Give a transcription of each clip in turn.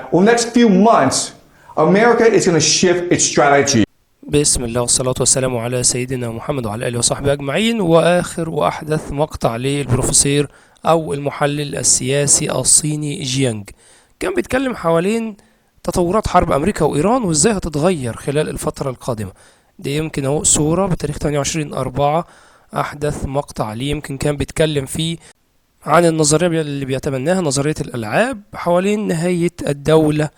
that over the next few months, America is going to shift its strategy. بسم الله والصلاة والسلام على سيدنا محمد وعلى آله وصحبه أجمعين. وآخر وأحدث مقطع للبروفيسور أو المحلل السياسي الصيني جيانج كان بيتكلم حوالين تطورات حرب أمريكا وإيران وإزاي هتتغير خلال الفترة القادمة. دي يمكن أهو صورة بتاريخ 28/4 أحدث مقطع ليه يمكن كان بيتكلم فيه عن النظرية اللي بيتبناها نظرية الألعاب حوالين نهاية الدولة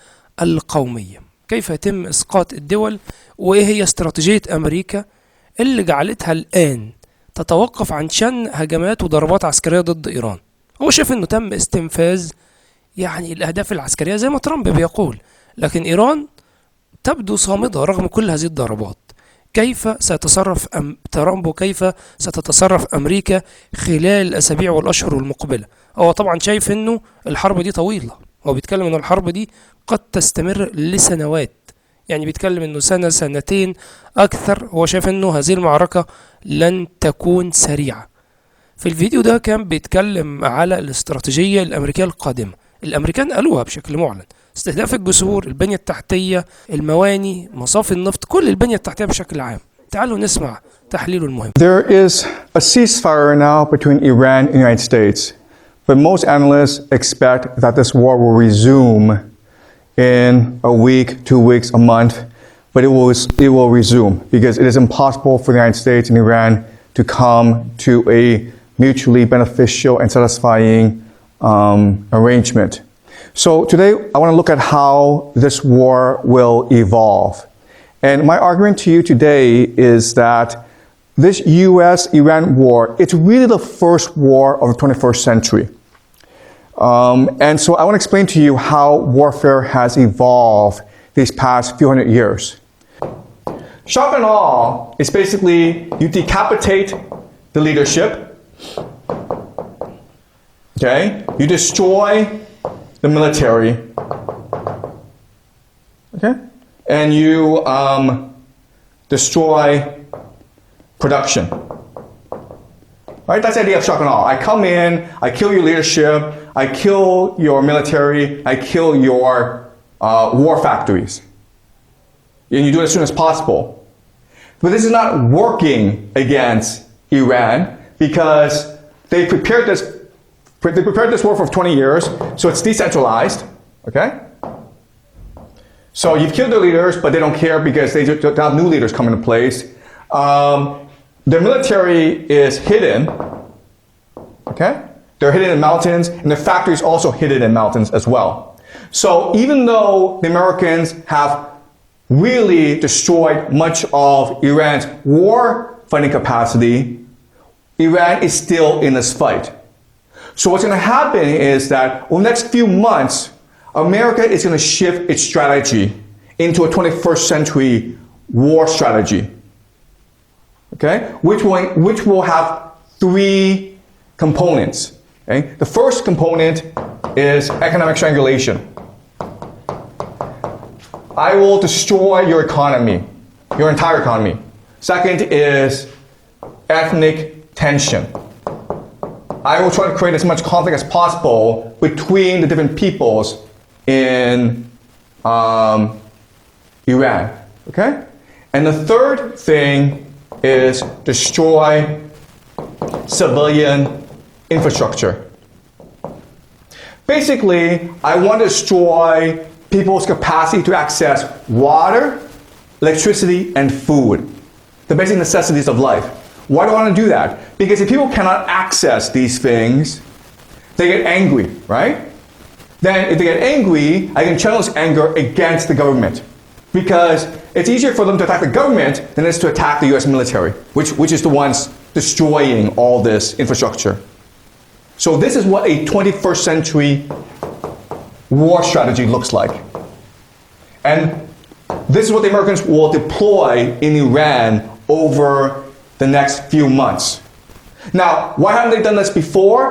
القومية، كيف يتم إسقاط الدول وإيه هي استراتيجية أمريكا اللي جعلتها الآن تتوقف عن شن هجمات وضربات عسكرية ضد إيران. هو شايف إنه تم استنفاذ يعني الأهداف العسكرية زي ما ترامب بيقول، لكن إيران تبدو صامدة رغم كل هذه الضربات. كيف سيتصرف ترامب وكيف ستتصرف أمريكا خلال الأسابيع والأشهر المقبلة؟ هو طبعا شايف إنه الحرب دي طويلة، هو بيتكلم إن الحرب دي قد تستمر لسنوات، يعني بيتكلم إنه سنة سنتين أكثر. هو شايف إنه هذه المعركة لن تكون سريعة. في الفيديو ده كان بيتكلم على الاستراتيجية الأمريكية القادمة. الأمريكان قالوها بشكل معلن: استهداف الجسور، البنية التحتية، المواني، مصافي النفط، كل البنية التحتية بشكل عام. تعالوا نسمع تحليله المهم. There is a ceasefire now between Iran and the United States, but most analysts expect that this war will resume in a week, 2 weeks, a month, but it will resume because it is impossible for the United States and Iran to come to a mutually beneficial and satisfying arrangement. So today I want to look at how this war will evolve. And my argument to you today is that this US-Iran war, it's really the first war of the 21st century. And so I want to explain to you how warfare has evolved these past few hundred years. Shock and awe is basically you decapitate the leadership, okay? You destroy the military, okay? And you destroy production. Right? That's the idea of shock and awe. I come in, I kill your leadership, I kill your military, I kill your war factories. And you do it as soon as possible. But this is not working against Iran because they prepared this war for 20 years, so it's decentralized, okay? So you've killed their leaders, but they don't care because they have new leaders come into place. Their military is hidden, okay? They're hidden in mountains, and their factories also hidden in mountains as well. So even though the Americans have really destroyed much of Iran's war fighting capacity, Iran is still in this fight. So what's going to happen is that over the next few months, America is going to shift its strategy into a 21st century war strategy, okay? Which will have 3 components, okay? The first component is economic strangulation. I will destroy your economy, your entire economy. Second is ethnic tension. I will try to create as much conflict as possible between the different peoples in Iran, okay? And the third thing is destroy civilian infrastructure. Basically, I want to destroy people's capacity to access water, electricity, and food, the basic necessities of life. Why do I want to do that? Because if people cannot access these things, they get angry, right? Then if they get angry, I can channel this anger against the government. Because it's easier for them to attack the government than it is to attack the US military, which is the ones destroying all this infrastructure. So this is what a 21st century war strategy looks like. And this is what the Americans will deploy in Iran over the next few months. Now, why haven't they done this before?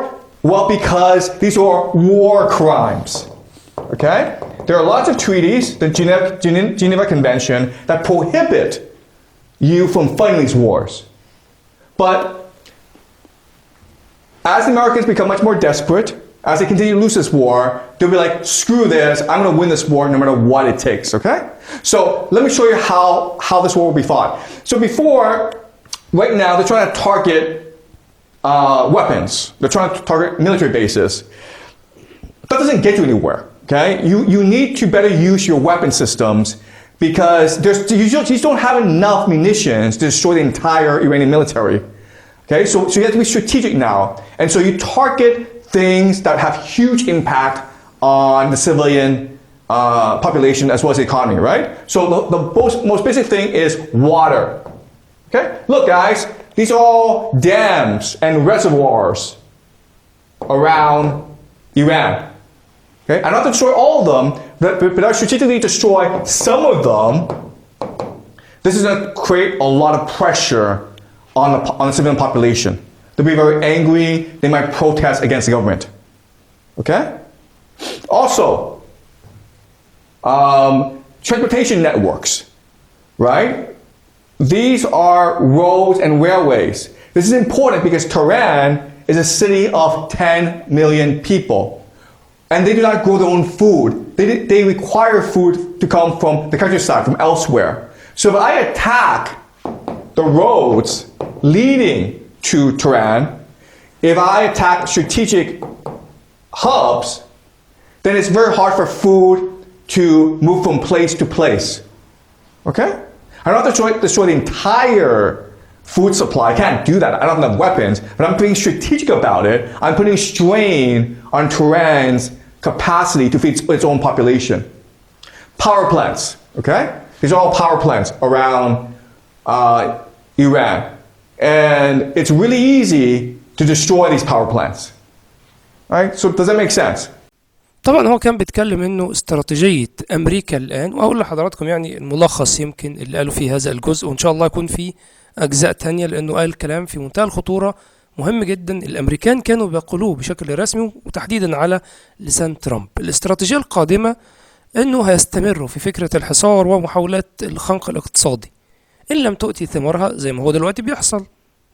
Well, because these are war crimes, okay? There are lots of treaties, the Geneva Convention, that prohibit you from fighting these wars. But as the Americans become much more desperate, as they continue to lose this war, they'll be like, screw this, I'm going to win this war no matter what it takes, okay? So let me show you how this war will be fought. So before, right now, they're trying to target weapons. They're trying to target military bases. That doesn't get you anywhere, okay? You need to better use your weapon systems because you just don't have enough munitions to destroy the entire Iranian military. Okay, so you have to be strategic now. And so you target things that have huge impact on the civilian population as well as the economy, right? So the most basic thing is water. Okay, look guys, these are all dams and reservoirs around Iran. Okay, I don't have to destroy all of them, but I strategically destroy some of them. This is going to create a lot of pressure on the civilian population. They'll be very angry, they might protest against the government. Okay? Also, transportation networks, right? These are roads and railways. This is important because Tehran is a city of 10 million people. And they do not grow their own food. They require food to come from the countryside, from elsewhere. So if I attack the roads leading to Tehran, if I attack strategic hubs, then it's very hard for food to move from place to place. Okay? I don't have to destroy the entire food supply. I can't do that. I don't have enough weapons, but I'm being strategic about it. I'm putting strain on Tehran's capacity to feed its own population. Power plants, okay? These are all power plants around Iran. And it's really easy to destroy these power plants. All right? So does that make sense? طبعا هو كان بيتكلم انه استراتيجية امريكا الان، واقول لحضراتكم يعني الملخص يمكن اللي قالوا في هذا الجزء، وان شاء الله يكون في اجزاء تانية لانه قال كلام في منتهى الخطورة مهم جدا. الامريكان كانوا بيقولوه بشكل رسمي وتحديدا على لسان ترامب. الاستراتيجية القادمة انه هيستمروا في فكرة الحصار ومحاولات الخنق الاقتصادي ان لم تؤتي ثمارها زي ما هو دلوقتي بيحصل.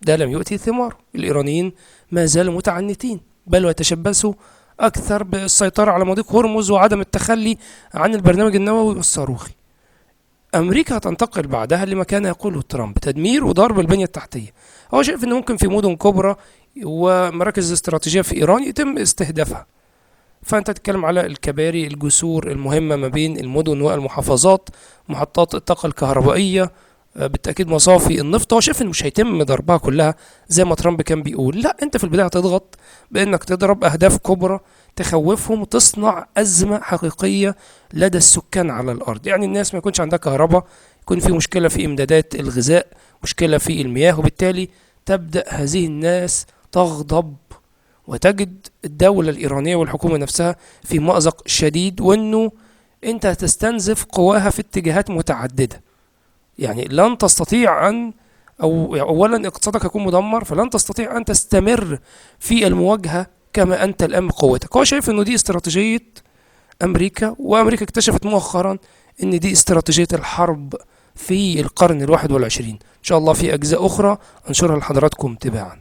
ده لم يؤتي ثمار، الايرانيين ما زالوا متعنتين بل ويتشبثوا أكثر بالسيطرة على مضيق هرمز وعدم التخلي عن البرنامج النووي والصاروخي. أمريكا هتنتقل بعدها لما كان يقوله ترامب، تدمير وضرب البنية التحتية. هو شايف إن ممكن في مدن كبرى ومراكز استراتيجية في إيران يتم استهدافها. فأنت تتكلم على الكباري، الجسور المهمة ما بين المدن والمحافظات، محطات الطاقة الكهربائية، بالتأكيد مصافي النفط. هو شايف إن مش هيتم ضربها كلها زي ما ترامب كان بيقول، لا، أنت في البداية هتضغط بأنك تضرب أهداف كبرى تخوفهم وتصنع أزمة حقيقية لدى السكان على الأرض. يعني الناس ما يكونش عندها كهرباء، يكون في مشكلة في إمدادات الغذاء، مشكلة في المياه، وبالتالي تبدأ هذه الناس تغضب وتجد الدولة الإيرانية والحكومة نفسها في مأزق شديد، وأنه أنت هتستنزف قواها في اتجاهات متعددة. يعني لن تستطيع أن أولا اقتصادك يكون مدمر، فلن تستطيع أن تستمر في المواجهة كما أنت الآن بقوتك. هو شايف أنه دي استراتيجية أمريكا، وأمريكا اكتشفت مؤخرا أن دي استراتيجية الحرب في القرن 21. إن شاء الله في أجزاء أخرى أنشرها لحضراتكم تباعا.